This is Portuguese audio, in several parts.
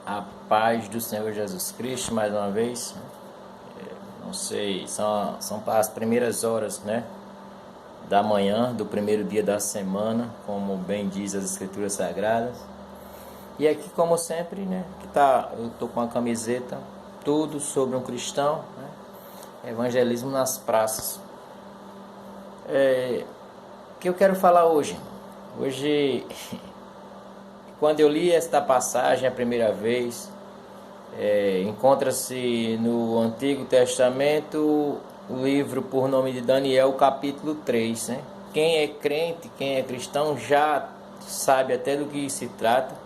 A paz do Senhor Jesus Cristo, mais uma vez. Não sei, são as primeiras horas, né, da manhã do primeiro dia da semana, como bem diz as Escrituras Sagradas. E aqui, como sempre, né, eu tô com a camiseta Tudo sobre um Cristão, né, Evangelismo nas Praças. O que eu quero falar hoje? Hoje, quando eu li esta passagem a primeira vez, encontra-se no Antigo Testamento, o livro por nome de Daniel, capítulo 3. Né? Quem é crente, quem é cristão, já sabe até do que se trata.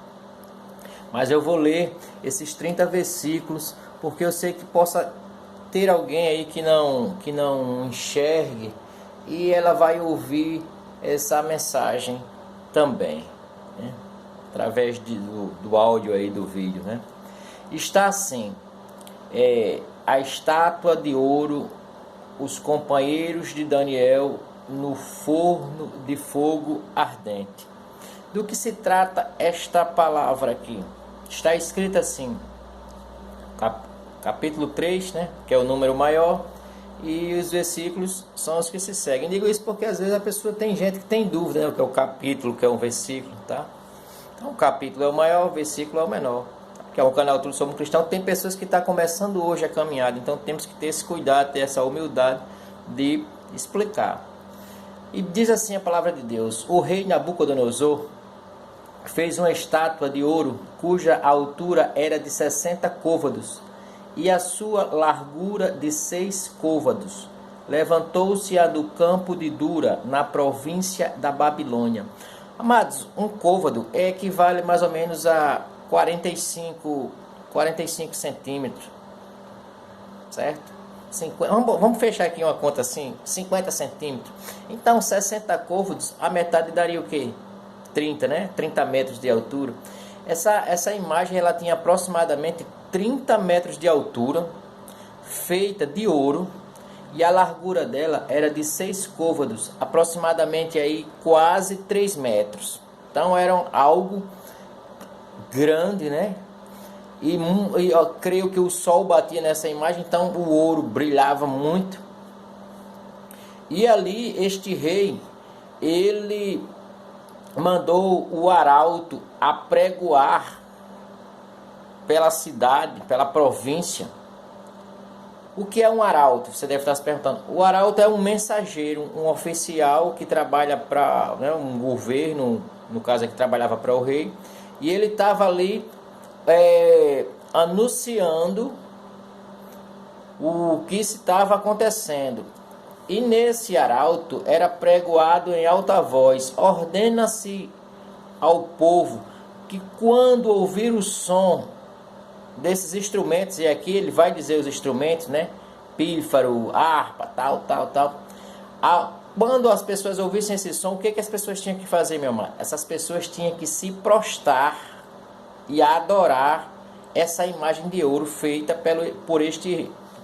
Mas eu vou ler esses 30 versículos, porque eu sei que possa ter alguém aí que não enxergue, e ela vai ouvir essa mensagem também, né? Através do áudio aí do vídeo, né? Está assim: a estátua de ouro, os companheiros de Daniel no forno de fogo ardente. Do que se trata esta palavra aqui? Está escrita assim, capítulo 3, né, que é o número maior, e os versículos são os que se seguem. Digo isso porque às vezes a pessoa tem gente que tem dúvida, né, o que é o capítulo, o que é um versículo, tá? Então o capítulo é o maior, o versículo é o menor. Que é um canal Tudo sobre um Cristão. Tem pessoas que estão começando hoje a caminhada, então temos que ter esse cuidado, ter essa humildade de explicar. E diz assim a palavra de Deus: o rei Nabucodonosor fez uma estátua de ouro cuja altura era de 60 côvados e a sua largura de 6 côvados. Levantou-se-a do campo de Dura, na província da Babilônia. Amados, um côvado equivale mais ou menos a 45 centímetros, certo? 50, vamos fechar aqui uma conta assim, 50 centímetros. Então 60 côvados, a metade daria o quê? 30, né? 30 metros de altura. Essa imagem ela tinha aproximadamente 30 metros de altura, feita de ouro, e a largura dela era de 6 côvados, aproximadamente aí quase 3 metros. Então era algo grande, né? E eu creio que o sol batia nessa imagem, então o ouro brilhava muito. E ali este rei, ele mandou o arauto apregoar pela cidade, pela província. O que é um arauto? Você deve estar se perguntando. O arauto é um mensageiro, um oficial que trabalha para, né, um governo, no caso aqui trabalhava para o rei, e ele estava ali anunciando o que estava acontecendo. E nesse arauto era pregoado em alta voz: ordena-se ao povo que quando ouvir o som desses instrumentos, e aqui ele vai dizer os instrumentos, né? Pífaro, harpa, tal. Quando as pessoas ouvissem esse som, o que as pessoas tinham que fazer, meu irmão? Essas pessoas tinham que se prostrar e adorar essa imagem de ouro feita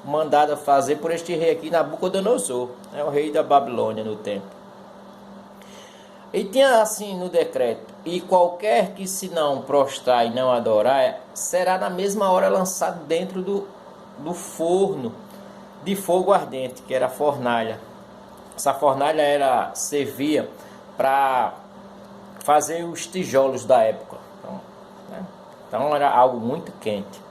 mandada fazer por este rei aqui, Nabucodonosor, né, o rei da Babilônia no tempo. E tinha assim no decreto: e qualquer que se não prostrar e não adorar, será na mesma hora lançado dentro do forno de fogo ardente, que era a fornalha. Essa fornalha servia para fazer os tijolos da época. Então era algo muito quente.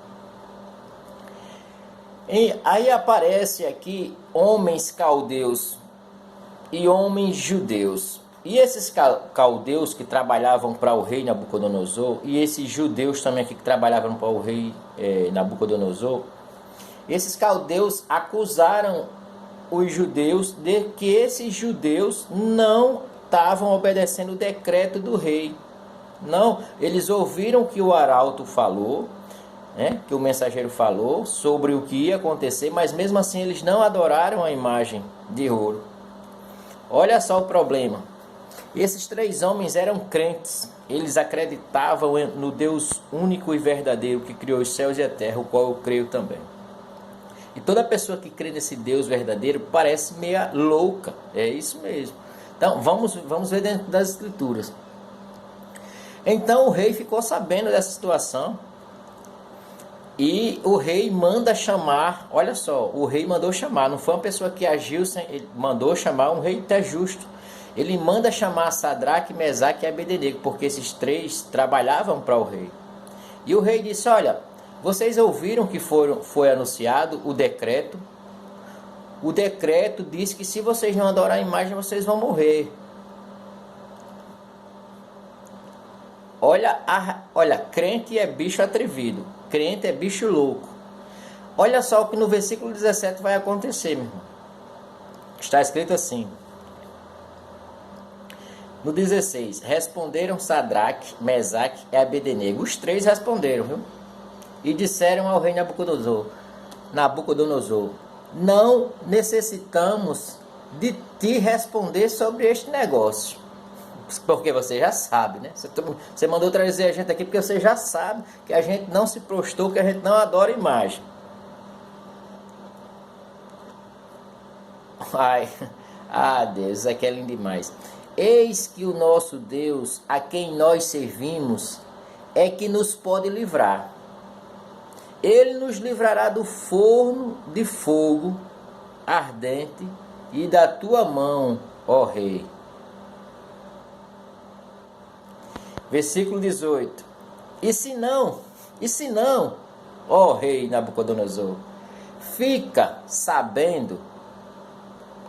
E aí aparece aqui homens caldeus e homens judeus. E esses caldeus que trabalhavam para o rei Nabucodonosor, e esses judeus também aqui que trabalhavam para o rei Nabucodonosor, esses caldeus acusaram os judeus de que esses judeus não estavam obedecendo o decreto do rei. Não, eles ouviram que o arauto falou, né, que o mensageiro falou sobre o que ia acontecer, mas mesmo assim eles não adoraram a imagem de ouro. Olha só o problema. Esses 3 homens eram crentes. Eles acreditavam no Deus único e verdadeiro que criou os céus e a terra, o qual eu creio também. E toda pessoa que crê nesse Deus verdadeiro parece meia louca. É isso mesmo. Então vamos ver dentro das Escrituras. Então o rei ficou sabendo dessa situação E o rei manda chamar, olha só, o rei mandou chamar, não foi uma pessoa que agiu sem, ele mandou chamar, um rei até justo. Ele manda chamar Sadraque, Mesaque e Abednego, porque esses três trabalhavam para o rei. E o rei disse: olha, vocês ouviram que foi anunciado o decreto? O decreto diz que se vocês não adorarem a imagem, vocês vão morrer. Olha, crente é bicho atrevido. Crente é bicho louco. Olha só o que no versículo 17 vai acontecer, meu irmão. Está escrito assim. No 16, responderam Sadraque, Mesaque e Abednego. Os três responderam, viu? E disseram ao rei Nabucodonosor, não necessitamos de te responder sobre este negócio. Porque você já sabe, né? Você mandou trazer a gente aqui porque você já sabe que a gente não se prostrou, que a gente não adora imagem. Ai, Deus, isso aqui é lindo demais. Eis que o nosso Deus, a quem nós servimos, é que nos pode livrar. Ele nos livrará do forno de fogo ardente e da tua mão, ó rei. Versículo 18. E se não, ó rei Nabucodonosor, fica sabendo,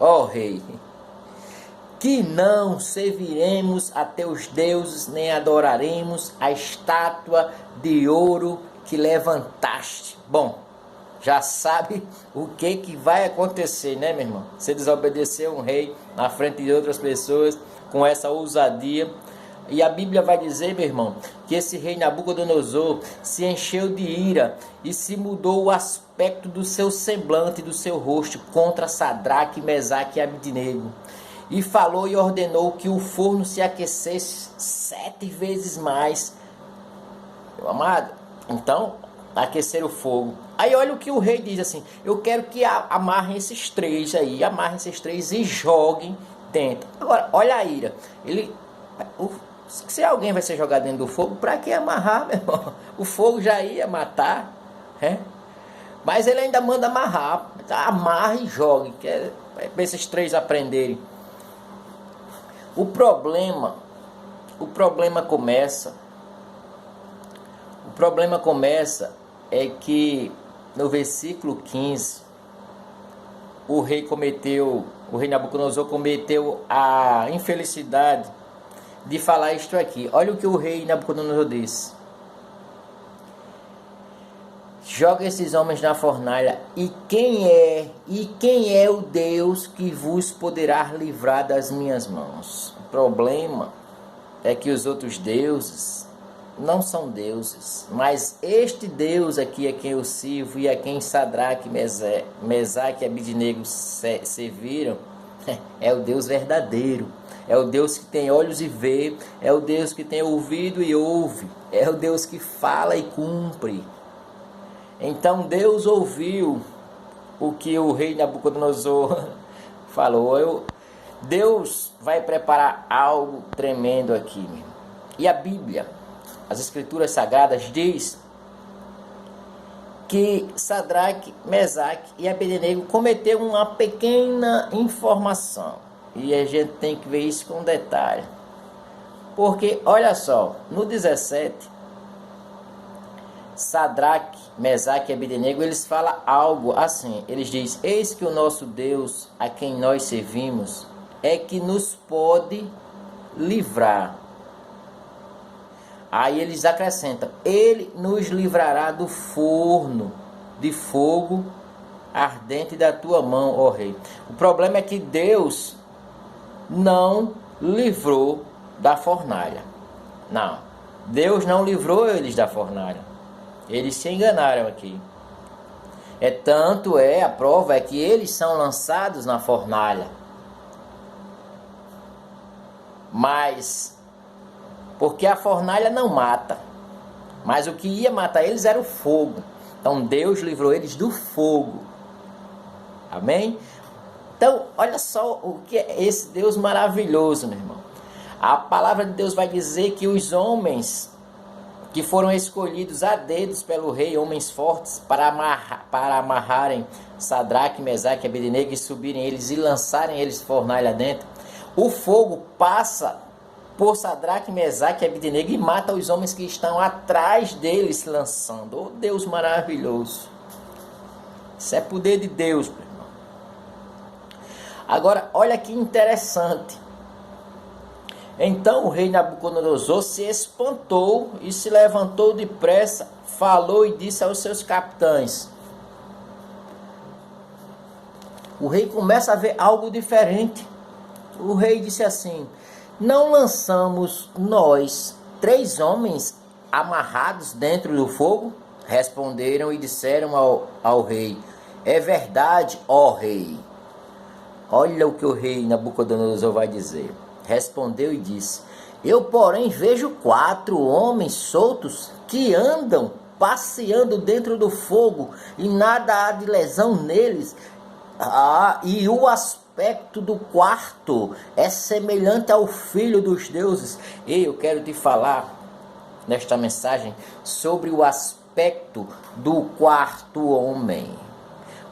ó rei, que não serviremos a teus deuses, nem adoraremos a estátua de ouro que levantaste. Bom, já sabe o que vai acontecer, né, meu irmão? Você desobedecer um rei na frente de outras pessoas com essa ousadia. E a Bíblia vai dizer, meu irmão, que esse rei Nabucodonosor se encheu de ira e se mudou o aspecto do seu semblante, do seu rosto, contra Sadraque, Mesaque e Abednego. E falou e ordenou que o forno se aquecesse 7 vezes mais. Meu amado, então, aquecer o fogo. Aí olha o que o rei diz assim, eu quero que amarrem esses três aí, e joguem dentro. Agora, olha a ira. Se alguém vai ser jogado dentro do fogo, para que amarrar, meu irmão? O fogo já ia matar, né? Mas ele ainda manda amarrar. Amarra e jogue, que é para esses três aprenderem. O problema é que no versículo 15, o rei Nabucodonosor cometeu a infelicidade de falar isto aqui. Olha o que o rei Nabucodonosor disse. Joga esses homens na fornalha, e quem é o Deus que vos poderá livrar das minhas mãos? O problema é que os outros deuses não são deuses, mas este Deus aqui a quem eu sirvo e a quem Sadraque, Mesaque e Abednego serviram, é o Deus verdadeiro. É o Deus que tem olhos e vê, é o Deus que tem ouvido e ouve, é o Deus que fala e cumpre. Então Deus ouviu o que o rei Nabucodonosor falou. Deus vai preparar algo tremendo aqui. E a Bíblia, as Escrituras Sagradas, diz que Sadraque, Mesaque e Abednego cometeram uma pequena informação. E a gente tem que ver isso com detalhe. Porque, olha só, no 17, Sadraque, Mesaque e Abednego, eles falam algo assim. Eles dizem, eis que o nosso Deus, a quem nós servimos, é que nos pode livrar. Aí eles acrescentam, ele nos livrará do forno de fogo ardente da tua mão, ó rei. O problema é que Deus não livrou da fornalha. Não, Deus não livrou eles da fornalha. Eles se enganaram aqui. A prova é que eles são lançados na fornalha. Mas, porque a fornalha não mata, mas o que ia matar eles era o fogo. Então Deus livrou eles do fogo. Amém? Então, olha só o que é esse Deus maravilhoso, meu irmão. A palavra de Deus vai dizer que os homens que foram escolhidos a dedos pelo rei, homens fortes, para amarrarem Sadraque, Mesaque e Abednego e subirem eles e lançarem eles fornalha dentro. O fogo passa por Sadraque, Mesaque e Abednego e mata os homens que estão atrás deles lançando. Oh, Deus maravilhoso! Isso é poder de Deus, meu irmão. Agora, olha que interessante. Então o rei Nabucodonosor se espantou e se levantou depressa, falou e disse aos seus capitães. O rei começa a ver algo diferente. O rei disse assim: não lançamos nós 3 homens amarrados dentro do fogo? Responderam e disseram ao rei: é verdade, ó rei. Olha o que o rei Nabucodonosor vai dizer. Respondeu e disse: eu, porém, vejo 4 homens soltos que andam passeando dentro do fogo e nada há de lesão neles. E o aspecto do quarto é semelhante ao filho dos deuses. E eu quero te falar nesta mensagem sobre o aspecto do quarto homem.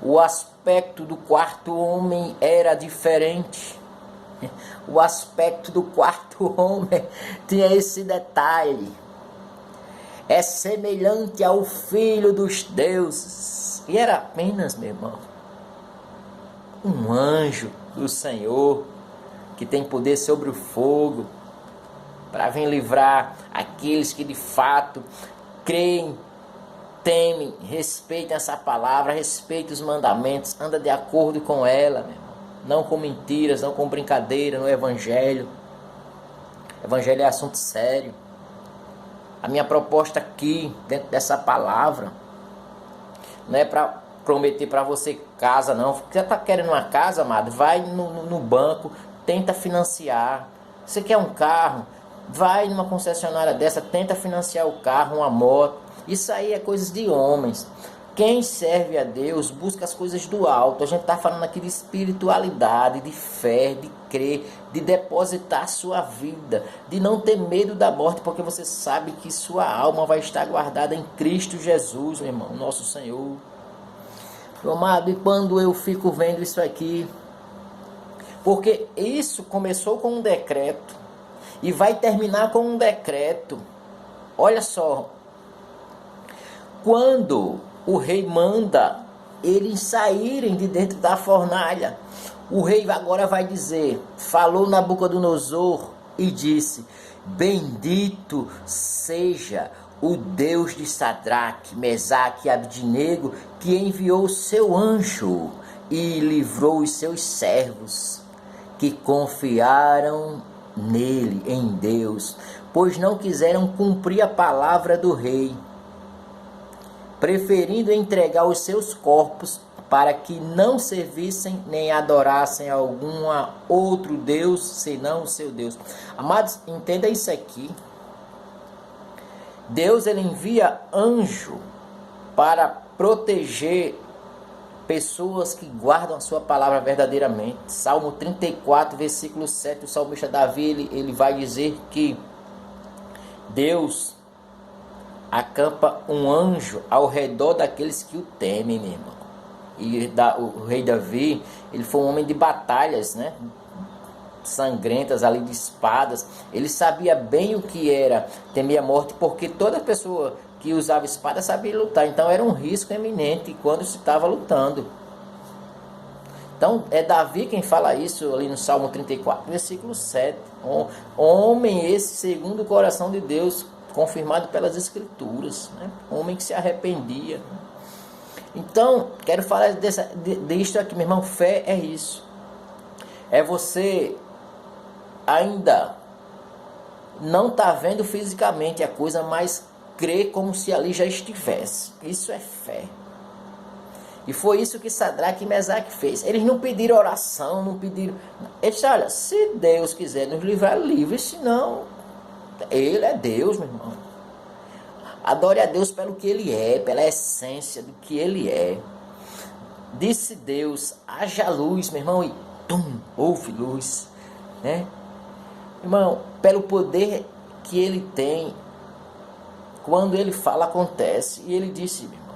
O aspecto do quarto homem era diferente. O aspecto do quarto homem tinha esse detalhe. É semelhante ao filho dos deuses. E era apenas, meu irmão, um anjo do Senhor que tem poder sobre o fogo para vir livrar aqueles que de fato creem, temem, respeitam essa palavra, respeitam os mandamentos, anda de acordo com ela, meu irmão. Não com mentiras, não com brincadeira no Evangelho. O Evangelho é assunto sério. A minha proposta aqui, dentro dessa palavra, não é para prometer para você casa, não. Você está querendo uma casa, amado? Vai no banco, tenta financiar. Você quer um carro? Vai numa concessionária dessa, tenta financiar o carro, uma moto. Isso aí é coisas de homens. Quem serve a Deus busca as coisas do alto. A gente está falando aqui de espiritualidade, de fé, de crer, de depositar sua vida, de não ter medo da morte, porque você sabe que sua alma vai estar guardada em Cristo Jesus, meu irmão, nosso Senhor. Meu amado, e quando eu fico vendo isso aqui, porque isso começou com um decreto e vai terminar com um decreto. Olha só, quando o rei manda eles saírem de dentro da fornalha, o rei agora vai dizer, falou Nabucodonosor e disse: bendito seja o Deus de Sadraque, Mesaque e Abednego, que enviou o seu anjo e livrou os seus servos, que confiaram nele, em Deus, pois não quiseram cumprir a palavra do rei, preferindo entregar os seus corpos para que não servissem nem adorassem algum outro Deus senão o seu Deus. Amados, entenda isso aqui. Deus, ele envia anjo para proteger pessoas que guardam a sua palavra verdadeiramente. Salmo 34, versículo 7, o salmista Davi, ele vai dizer que Deus acampa um anjo ao redor daqueles que o temem, meu irmão. E o rei Davi, ele foi um homem de batalhas, né? Sangrentas ali, de espadas. Ele sabia bem o que era temer a morte, porque toda pessoa que usava espada sabia lutar. Então era um risco eminente quando se estava lutando. Então é Davi quem fala isso ali no Salmo 34, versículo 7. Homem esse segundo o coração de Deus, confirmado pelas Escrituras, né? Homem que se arrependia. Então, quero falar disto aqui, meu irmão. Fé é isso. É você ainda não tá vendo fisicamente a coisa, mas crer como se ali já estivesse. Isso é fé. E foi isso que Sadraque e Mesaque fez. Eles não pediram oração, não pediram... Eles disseram: olha, se Deus quiser nos livrar, livre, senão Ele é Deus, meu irmão. Adore a Deus pelo que Ele é, pela essência do que Ele é. Disse Deus: haja luz, meu irmão, e houve luz, né? Irmão, pelo poder que Ele tem, quando ele fala, acontece. E ele disse, meu irmão,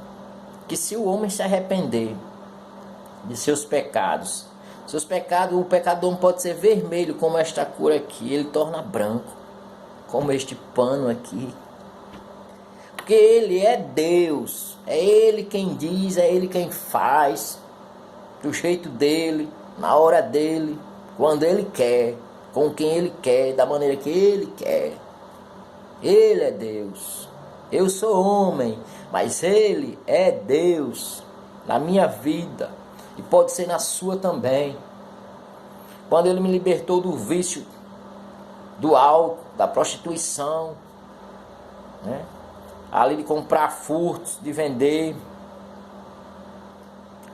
que se o homem se arrepender de seus pecados, o pecador pode ser vermelho como esta cor aqui, ele torna branco, como este pano aqui. Porque ele é Deus, é ele quem diz, é ele quem faz, do jeito dele, na hora dele, quando ele quer, com quem ele quer, da maneira que ele quer. Ele é Deus. Eu sou homem, mas ele é Deus na minha vida e pode ser na sua também. Quando ele me libertou do vício, do álcool, da prostituição, né? Ali de comprar furtos, de vender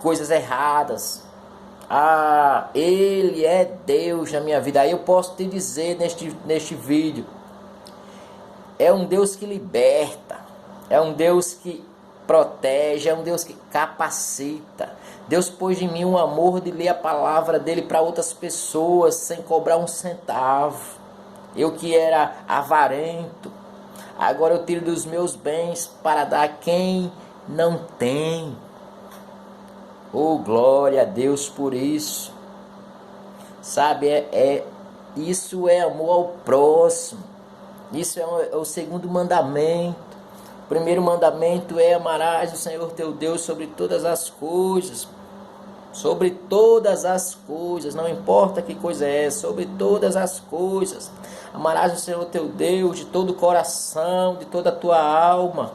coisas erradas. Ele é Deus na minha vida. Aí eu posso te dizer neste vídeo, é um Deus que liberta, é um Deus que protege, é um Deus que capacita. Deus pôs em mim um amor de ler a palavra dele para outras pessoas sem cobrar um centavo. Eu que era avarento, agora eu tiro dos meus bens para dar a quem não tem. Oh, glória a Deus por isso. Sabe, isso é amor ao próximo. Isso é o segundo mandamento. O primeiro mandamento é: amarás o Senhor teu Deus sobre todas as coisas. Sobre todas as coisas, não importa que coisa é, sobre todas as coisas. Amarás o Senhor teu Deus de todo o coração, de toda a tua alma,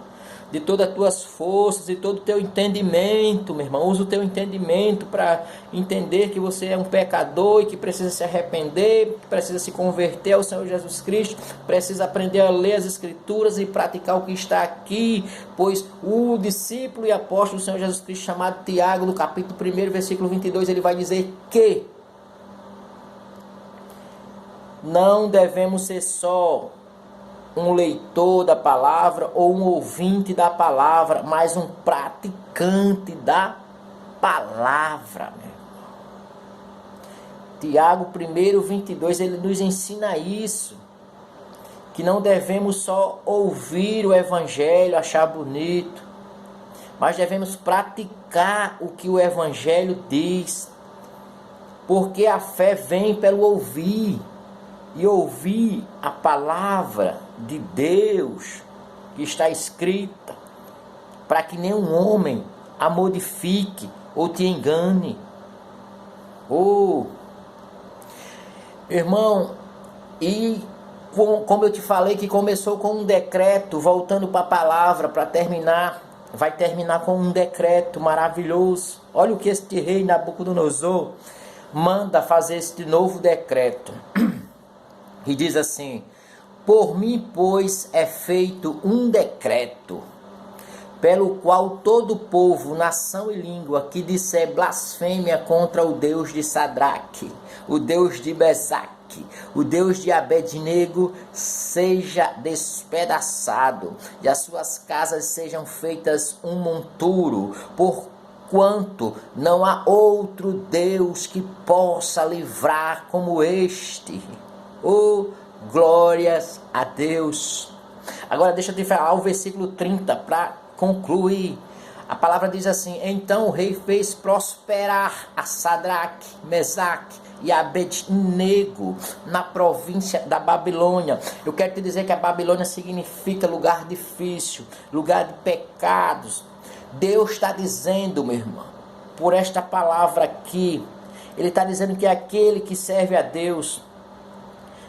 de todas as tuas forças, de todo o teu entendimento, meu irmão. Usa o teu entendimento para entender que você é um pecador e que precisa se arrepender, que precisa se converter ao Senhor Jesus Cristo, precisa aprender a ler as Escrituras e praticar o que está aqui, pois o discípulo e apóstolo do Senhor Jesus Cristo, chamado Tiago, no capítulo 1, versículo 22, ele vai dizer que não devemos ser só um leitor da palavra ou um ouvinte da palavra, mas um praticante da palavra. Tiago 1, 22, ele nos ensina isso, que não devemos só ouvir o evangelho, achar bonito, mas devemos praticar o que o evangelho diz, porque a fé vem pelo ouvir, e ouvir a palavra de Deus que está escrita, para que nenhum homem a modifique ou te engane. Irmão, e como eu te falei que começou com um decreto, voltando para a palavra, para terminar, vai terminar com um decreto maravilhoso. Olha o que este rei Nabucodonosor manda fazer, este novo decreto. E diz assim: por mim, pois, é feito um decreto, pelo qual todo povo, nação e língua que disser blasfêmia contra o Deus de Sadraque, o Deus de Mesaque, o Deus de Abednego, seja despedaçado, e as suas casas sejam feitas um monturo, porquanto não há outro Deus que possa livrar como este. Oh, glórias a Deus. Agora deixa eu te falar o versículo 30 para concluir. A palavra diz assim: então o rei fez prosperar a Sadraque, Mesaque e Abednego na província da Babilônia. Eu quero te dizer que a Babilônia significa lugar difícil, lugar de pecados. Deus está dizendo, meu irmão, por esta palavra aqui, ele está dizendo que aquele que serve a Deus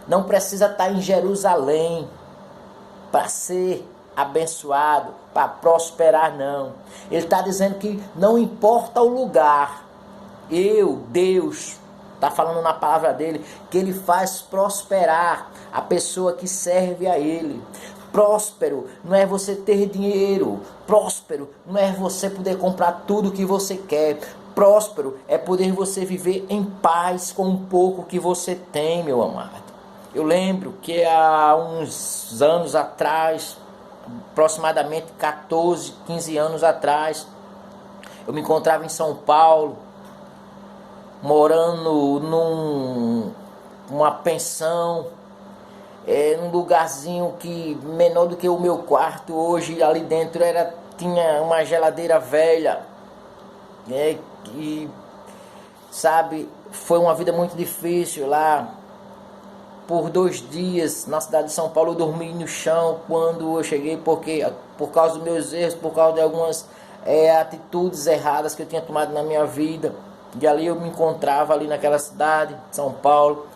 não precisa estar em Jerusalém para ser abençoado, para prosperar, não. Ele está dizendo que não importa o lugar, Deus, está falando na palavra dele, que ele faz prosperar a pessoa que serve a ele. Próspero não é você ter dinheiro, próspero não é você poder comprar tudo o que você quer, próspero é poder você viver em paz com o pouco que você tem, meu amado. Eu lembro que há uns anos atrás, aproximadamente 14, 15 anos atrás, eu me encontrava em São Paulo, morando numa pensão, num lugarzinho que menor do que o meu quarto. Hoje ali dentro tinha uma geladeira velha, e sabe, foi uma vida muito difícil lá. Por 2 dias na cidade de São Paulo eu dormi no chão quando eu cheguei, porque por causa dos meus erros, por causa de algumas atitudes erradas que eu tinha tomado na minha vida. E ali eu me encontrava ali naquela cidade, São Paulo.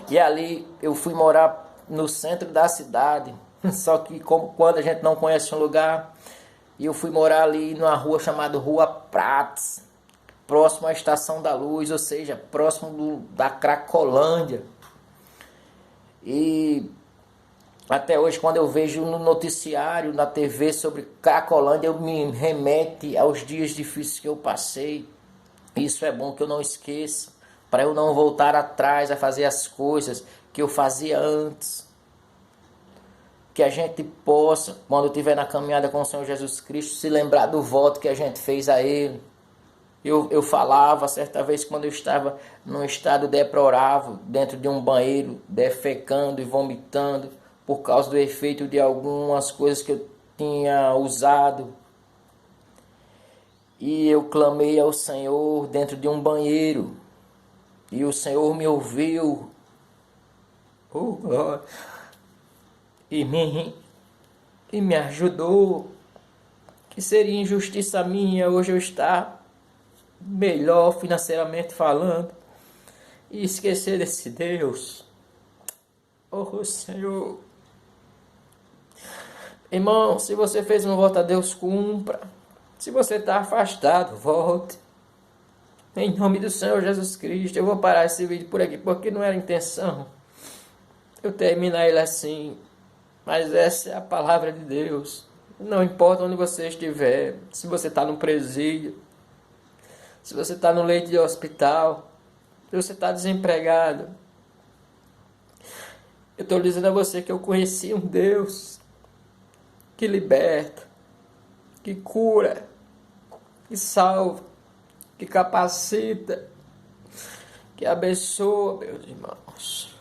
E ali eu fui morar no centro da cidade. Só que quando a gente não conhece um lugar, eu fui morar ali numa rua chamada Rua Prates, próximo à Estação da Luz, ou seja, próximo da Cracolândia. E até hoje, quando eu vejo no noticiário, na TV sobre Cracolândia, eu me remete aos dias difíceis que eu passei. Isso é bom que eu não esqueça, para eu não voltar atrás a fazer as coisas que eu fazia antes. Que a gente possa, quando estiver na caminhada com o Senhor Jesus Cristo, se lembrar do voto que a gente fez a Ele. Eu falava certa vez quando eu estava num estado deplorável, dentro de um banheiro, defecando e vomitando, por causa do efeito de algumas coisas que eu tinha usado. E eu clamei ao Senhor dentro de um banheiro, e o Senhor me ouviu, oh glória, e me ajudou. Que seria injustiça minha hoje eu estar melhor financeiramente falando e esquecer desse Deus. Oh Senhor, irmão, se você fez um voto a Deus, cumpra. Se você está afastado, volte. Em nome do Senhor Jesus Cristo. Eu vou parar esse vídeo por aqui, porque não era intenção eu terminar ele assim, mas essa é a palavra de Deus. Não importa onde você estiver, se você está no presídio, se você está no leito de hospital, se você está desempregado, eu estou dizendo a você que eu conheci um Deus que liberta, que cura, que salva, que capacita, que abençoa, meus irmãos.